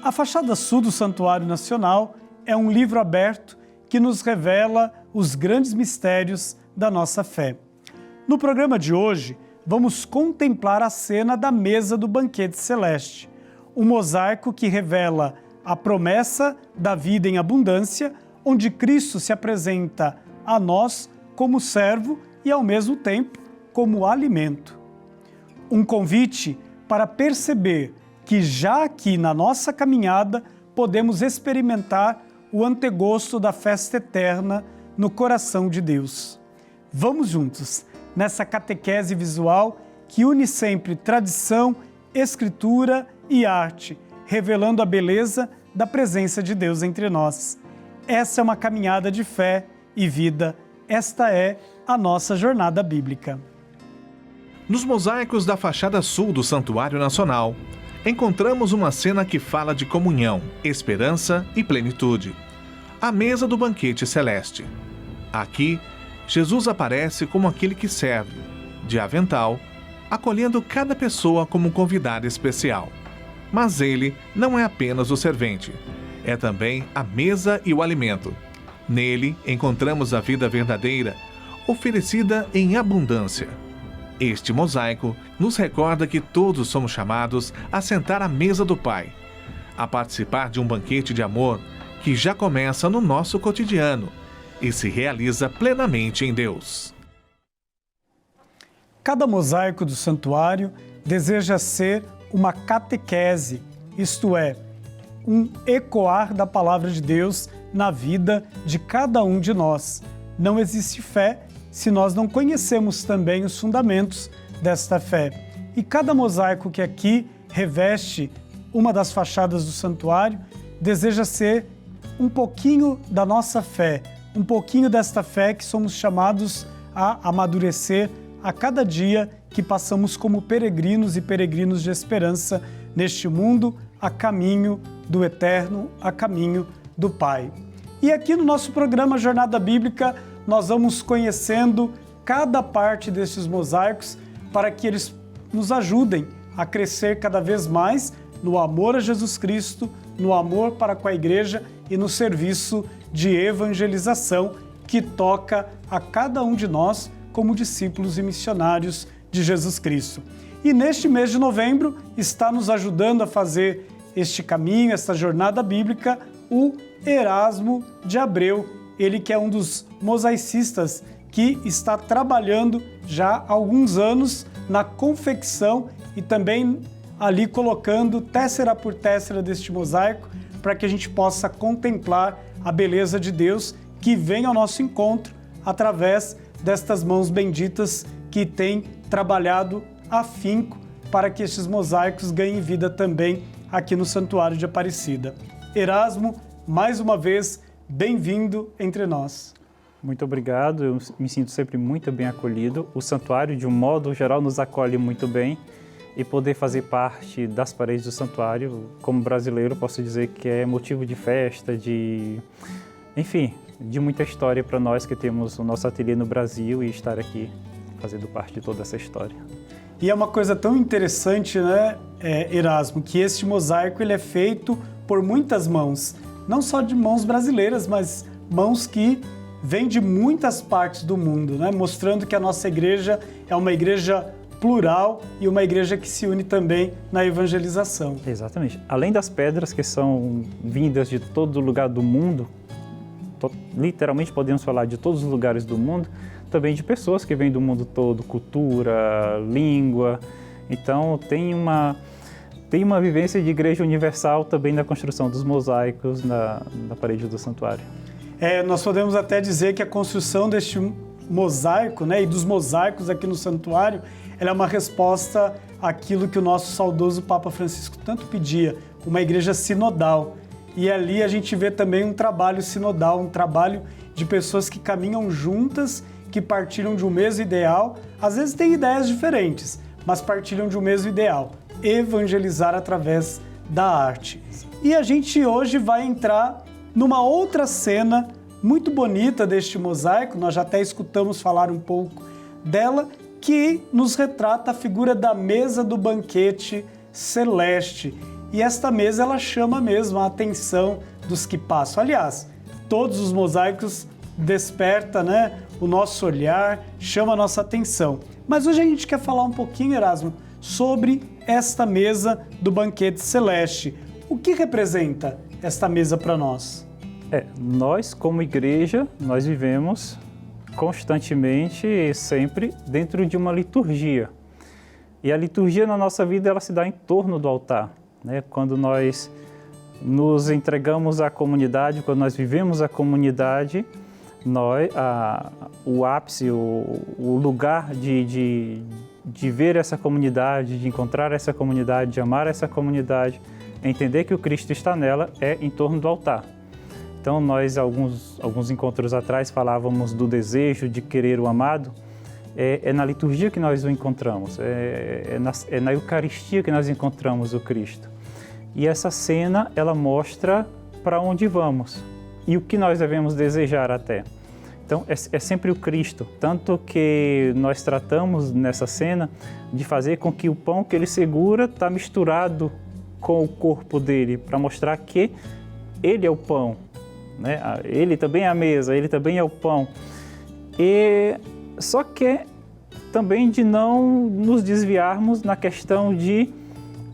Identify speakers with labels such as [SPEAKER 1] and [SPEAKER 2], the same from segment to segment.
[SPEAKER 1] A fachada sul do Santuário Nacional é um livro aberto que nos revela os grandes mistérios da nossa fé. No programa de hoje, vamos contemplar a cena da mesa do banquete celeste, um mosaico que revela a promessa da vida em abundância, onde Cristo se apresenta a nós como servo e, ao mesmo tempo, como alimento. Um convite para perceber que já aqui na nossa caminhada podemos experimentar o antegosto da festa eterna no coração de Deus. Vamos juntos nessa catequese visual que une sempre tradição, escritura e arte, revelando a beleza da presença de Deus entre nós. Essa é uma caminhada de fé e vida. Esta é a nossa jornada bíblica.
[SPEAKER 2] Nos mosaicos da fachada sul do Santuário Nacional, encontramos uma cena que fala de comunhão, esperança e plenitude. A mesa do banquete celeste. Aqui, Jesus aparece como aquele que serve, de avental, acolhendo cada pessoa como um convidado especial. Mas ele não é apenas o servente, é também a mesa e o alimento. Nele encontramos a vida verdadeira, oferecida em abundância. Este mosaico nos recorda que todos somos chamados a sentar à mesa do Pai, a participar de um banquete de amor que já começa no nosso cotidiano e se realiza plenamente em Deus.
[SPEAKER 1] Cada mosaico do santuário deseja ser uma catequese, isto é, um ecoar da palavra de Deus na vida de cada um de nós. Não existe fé se nós não conhecemos também os fundamentos desta fé. E cada mosaico que aqui reveste uma das fachadas do santuário deseja ser um pouquinho da nossa fé, um pouquinho desta fé que somos chamados a amadurecer a cada dia que passamos como peregrinos e peregrinos de esperança neste mundo, a caminho do eterno, a caminho do Pai. E aqui no nosso programa Jornada Bíblica, nós vamos conhecendo cada parte destes mosaicos para que eles nos ajudem a crescer cada vez mais no amor a Jesus Cristo, no amor para com a Igreja e no serviço de evangelização que toca a cada um de nós como discípulos e missionários de Jesus Cristo. E neste mês de novembro está nos ajudando a fazer este caminho, esta jornada bíblica, o Erasmo de Abreu, ele que é um dos mosaicistas que está trabalhando já há alguns anos na confecção e também ali colocando téssera por téssera deste mosaico para que a gente possa contemplar a beleza de Deus que vem ao nosso encontro através destas mãos benditas que têm trabalhado afinco para que estes mosaicos ganhem vida também aqui no Santuário de Aparecida. Erasmo, mais uma vez, bem-vindo entre nós.
[SPEAKER 3] Muito obrigado, eu me sinto sempre muito bem acolhido. O santuário, de um modo geral, nos acolhe muito bem e poder fazer parte das paredes do santuário, como brasileiro, posso dizer que é motivo de festa, de muita história para nós que temos o nosso ateliê no Brasil e estar aqui fazendo parte de toda essa história.
[SPEAKER 1] E é uma coisa tão interessante, né, Erasmo, que este mosaico ele é feito por muitas mãos, não só de mãos brasileiras, mas mãos que vêm de muitas partes do mundo, né, mostrando que a nossa igreja é uma igreja plural e uma igreja que se une também na evangelização.
[SPEAKER 3] Exatamente. Além das pedras que são vindas de todo lugar do mundo, literalmente podemos falar de todos os lugares do mundo, também de pessoas que vêm do mundo todo, cultura, língua. Então tem uma vivência de igreja universal também na construção dos mosaicos na parede do santuário.
[SPEAKER 1] Nós podemos até dizer que a construção deste mosaico, né, e dos mosaicos aqui no santuário, ela é uma resposta àquilo que o nosso saudoso Papa Francisco tanto pedia, uma igreja sinodal. E ali a gente vê também um trabalho sinodal, um trabalho de pessoas que caminham juntas, que partilham de um mesmo ideal, às vezes têm ideias diferentes, mas partilham de um mesmo ideal, evangelizar através da arte. E a gente hoje vai entrar numa outra cena muito bonita deste mosaico, nós já até escutamos falar um pouco dela, que nos retrata a figura da mesa do banquete celeste. e esta mesa ela chama mesmo a atenção dos que passam. Aliás, todos os mosaicos desperta, né, o nosso olhar, chama a nossa atenção. Mas hoje a gente quer falar um pouquinho, Erasmo, sobre esta mesa do banquete celeste. O que representa esta mesa para nós?
[SPEAKER 3] Nós como igreja, nós vivemos constantemente e sempre dentro de uma liturgia. E a liturgia na nossa vida ela se dá em torno do altar, né? Quando nós nos entregamos à comunidade, quando nós vivemos a comunidade, o ápice, o lugar de ver essa comunidade, de encontrar essa comunidade, de amar essa comunidade, entender que o Cristo está nela, é em torno do altar. Então nós, alguns encontros atrás, falávamos do desejo de querer o amado. É na liturgia que nós o encontramos, é na Eucaristia que nós encontramos o Cristo. E essa cena, ela mostra para onde vamos e o que nós devemos desejar até. Então, é sempre o Cristo, tanto que nós tratamos nessa cena de fazer com que o pão que ele segura está misturado com o corpo dele, para mostrar que ele é o pão, né? Ele também é a mesa, ele também é o pão. Só que também de não nos desviarmos na questão de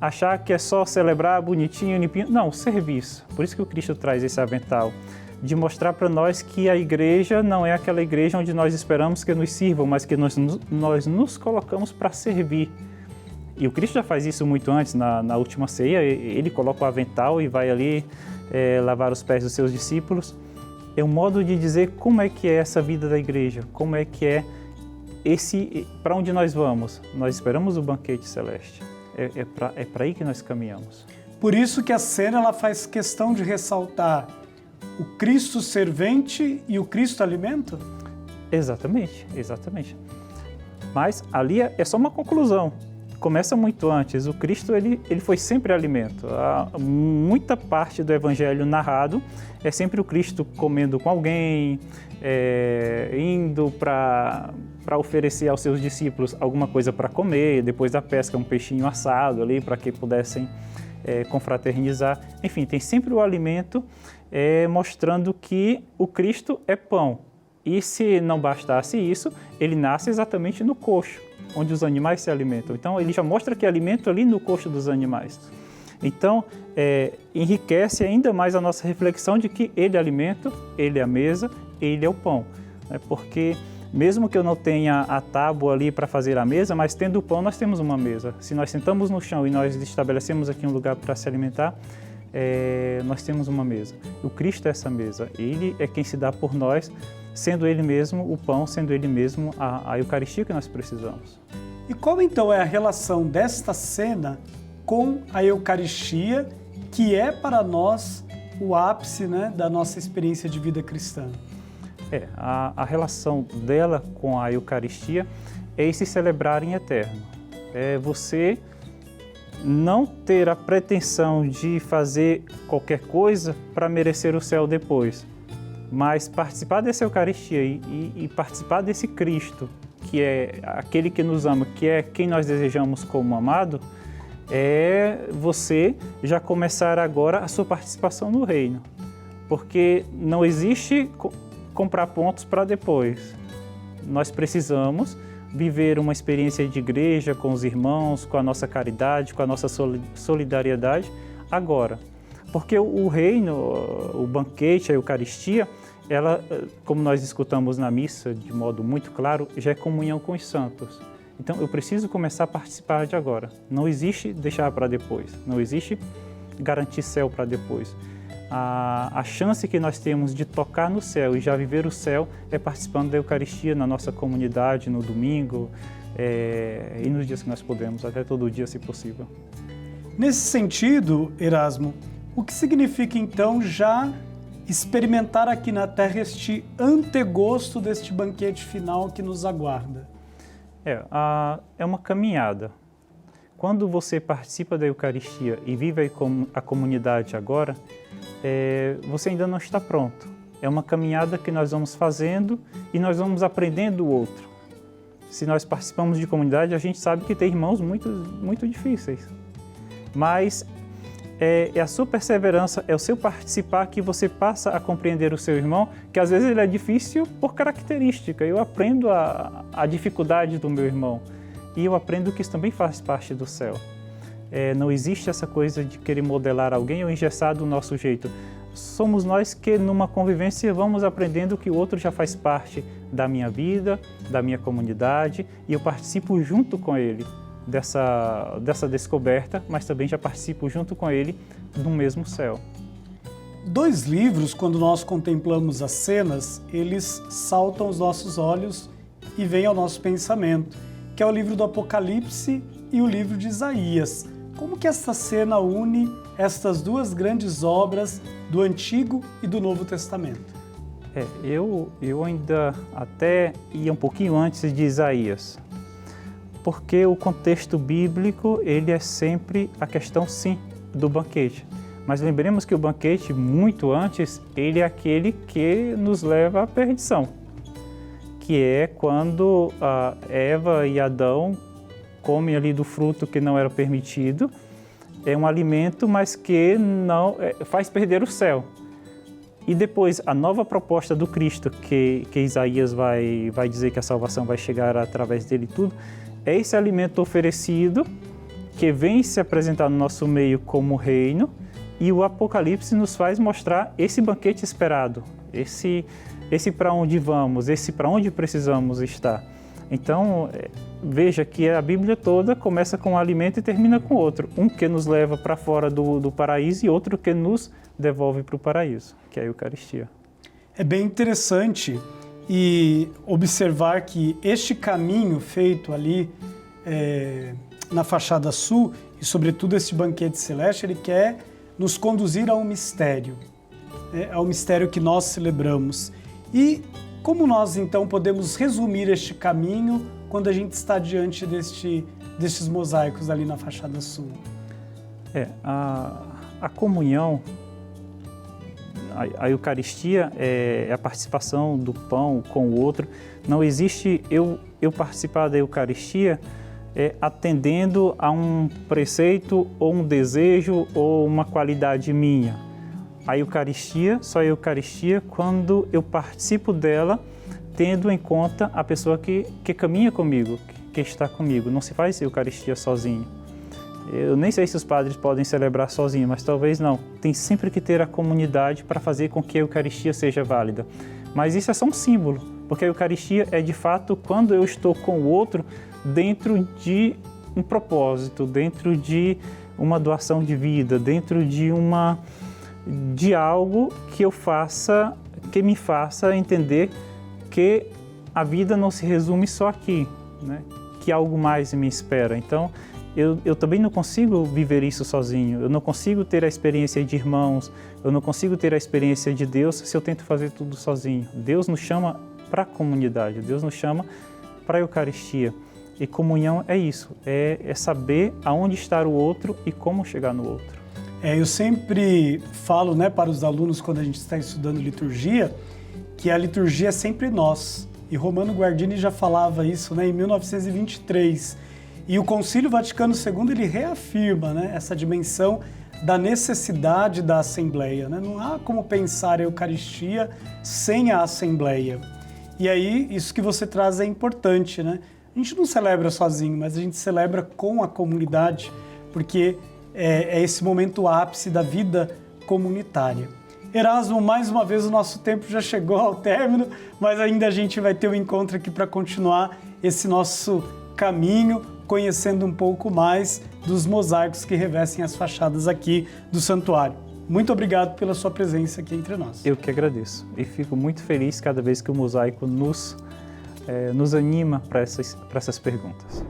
[SPEAKER 3] achar que é só celebrar bonitinho, limpinho. Não, serviço. Por isso que o Cristo traz esse avental, de mostrar para nós que a igreja não é aquela igreja onde nós esperamos que nos sirvam, mas que nós nos colocamos para servir. E o Cristo já faz isso muito antes, na última ceia, ele coloca o avental e vai ali lavar os pés dos seus discípulos. É um modo de dizer como é que é essa vida da igreja, como é que é para onde nós vamos. Nós esperamos o banquete celeste, é para aí que nós caminhamos.
[SPEAKER 1] Por isso que a cena ela faz questão de ressaltar o Cristo servente e o Cristo alimento?
[SPEAKER 3] Exatamente. Mas ali é só uma conclusão. Começa muito antes. O Cristo ele foi sempre alimento. Muita parte do evangelho narrado é sempre o Cristo comendo com alguém, indo para oferecer aos seus discípulos alguma coisa para comer, depois da pesca um peixinho assado ali para que pudessem confraternizar. Enfim, tem sempre o alimento mostrando que o Cristo é pão. E se não bastasse isso, ele nasce exatamente no coxo, onde os animais se alimentam. Então, ele já mostra que é alimento ali no coxo dos animais. Então, enriquece ainda mais a nossa reflexão de que ele é alimento, ele é a mesa, ele é o pão. Porque mesmo que eu não tenha a tábua ali para fazer a mesa, mas tendo o pão, nós temos uma mesa. Se nós sentamos no chão e nós estabelecemos aqui um lugar para se alimentar, nós temos uma mesa. O Cristo é essa mesa. Ele é quem se dá por nós, sendo Ele mesmo o pão, sendo Ele mesmo a Eucaristia que nós precisamos.
[SPEAKER 1] E qual então é a relação desta cena com a Eucaristia, que é para nós o ápice, né, da nossa experiência de vida cristã?
[SPEAKER 3] A relação dela com a Eucaristia é esse celebrar em eterno. É você não ter a pretensão de fazer qualquer coisa para merecer o céu depois, mas participar dessa Eucaristia e participar desse Cristo, que é aquele que nos ama, que é quem nós desejamos como amado, é você já começar agora a sua participação no reino. Porque não existe comprar pontos para depois. Nós precisamos viver uma experiência de igreja com os irmãos, com a nossa caridade, com a nossa solidariedade agora. Porque o reino, o banquete, a Eucaristia, ela, como nós escutamos na missa de modo muito claro, já é comunhão com os santos. Então eu preciso começar a participar de agora. Não existe deixar para depois, não existe garantir céu para depois. A chance que nós temos de tocar no céu e já viver o céu é participando da Eucaristia na nossa comunidade, no domingo e nos dias que nós podemos, até todo dia, se possível.
[SPEAKER 1] Nesse sentido, Erasmo, o que significa então já experimentar aqui na Terra este antegosto deste banquete final que nos aguarda?
[SPEAKER 3] É uma caminhada. Quando você participa da Eucaristia e vive a comunidade agora, você ainda não está pronto. É uma caminhada que nós vamos fazendo e nós vamos aprendendo o outro. Se nós participamos de comunidade, a gente sabe que tem irmãos muito, muito difíceis. Mas é a sua perseverança, é o seu participar que você passa a compreender o seu irmão, que às vezes ele é difícil por característica. Eu aprendo a dificuldade do meu irmão e eu aprendo que isso também faz parte do céu. Não existe essa coisa de querer modelar alguém ou engessar do nosso jeito. Somos nós que numa convivência vamos aprendendo que o outro já faz parte da minha vida, da minha comunidade e eu participo junto com ele dessa descoberta, mas também já participo junto com ele do mesmo céu.
[SPEAKER 1] 2 livros, quando nós contemplamos as cenas, eles saltam aos nossos olhos e vêm ao nosso pensamento, que é o livro do Apocalipse e o livro de Isaías. Como que essa cena une estas 2 grandes obras do Antigo e do Novo Testamento?
[SPEAKER 3] Eu ainda até ia um pouquinho antes de Isaías, porque o contexto bíblico ele é sempre a questão, sim, do banquete. Mas lembremos que o banquete, muito antes, ele é aquele que nos leva à perdição, que é quando Eva e Adão comem ali do fruto que não era permitido. É um alimento, mas que não faz perder o céu. E depois, a nova proposta do Cristo, que Isaías vai dizer que a salvação vai chegar através dele tudo, é esse alimento oferecido que vem se apresentar no nosso meio como reino, e o Apocalipse nos faz mostrar esse banquete esperado, esse para onde vamos, esse para onde precisamos estar. Então, veja que a Bíblia toda começa com um alimento e termina com outro. Um que nos leva para fora do paraíso e outro que nos devolve para o paraíso, que é a Eucaristia.
[SPEAKER 1] É bem interessante e observar que este caminho feito ali na fachada sul e sobretudo este banquete celeste, ele quer nos conduzir a um mistério, ao mistério que nós celebramos. E como nós então podemos resumir este caminho quando a gente está diante destes mosaicos ali na fachada sul?
[SPEAKER 3] A comunhão, a Eucaristia é a participação do pão com o outro. Não existe eu participar da Eucaristia atendendo a um preceito ou um desejo ou uma qualidade minha. A Eucaristia, só a Eucaristia quando eu participo dela tendo em conta a pessoa que caminha comigo, que está comigo. Não se faz Eucaristia sozinho. Eu nem sei se os padres podem celebrar sozinhos, mas talvez não. Tem sempre que ter a comunidade para fazer com que a Eucaristia seja válida. Mas isso é só um símbolo, porque a Eucaristia é de fato quando eu estou com o outro dentro de um propósito, dentro de uma doação de vida, dentro de algo que eu faça, que me faça entender que a vida não se resume só aqui, né? Que algo mais me espera. Então, eu também não consigo viver isso sozinho, eu não consigo ter a experiência de irmãos, eu não consigo ter a experiência de Deus se eu tento fazer tudo sozinho. Deus nos chama para a comunidade, Deus nos chama para a Eucaristia. E comunhão é isso, é saber aonde está o outro e como chegar no outro.
[SPEAKER 1] Eu sempre falo, para os alunos quando a gente está estudando liturgia, que a liturgia é sempre nós. E Romano Guardini já falava isso em 1923. E o Concílio Vaticano II ele reafirma essa dimensão da necessidade da Assembleia. Não há como pensar a Eucaristia sem a Assembleia. E aí, isso que você traz é importante, A gente não celebra sozinho, mas a gente celebra com a comunidade, porque é esse momento ápice da vida comunitária. Erasmo, mais uma vez o nosso tempo já chegou ao término, mas ainda a gente vai ter um encontro aqui para continuar esse nosso caminho, conhecendo um pouco mais dos mosaicos que revestem as fachadas aqui do santuário. Muito obrigado pela sua presença aqui entre nós.
[SPEAKER 3] Eu que agradeço e fico muito feliz cada vez que o mosaico nos anima para essas perguntas.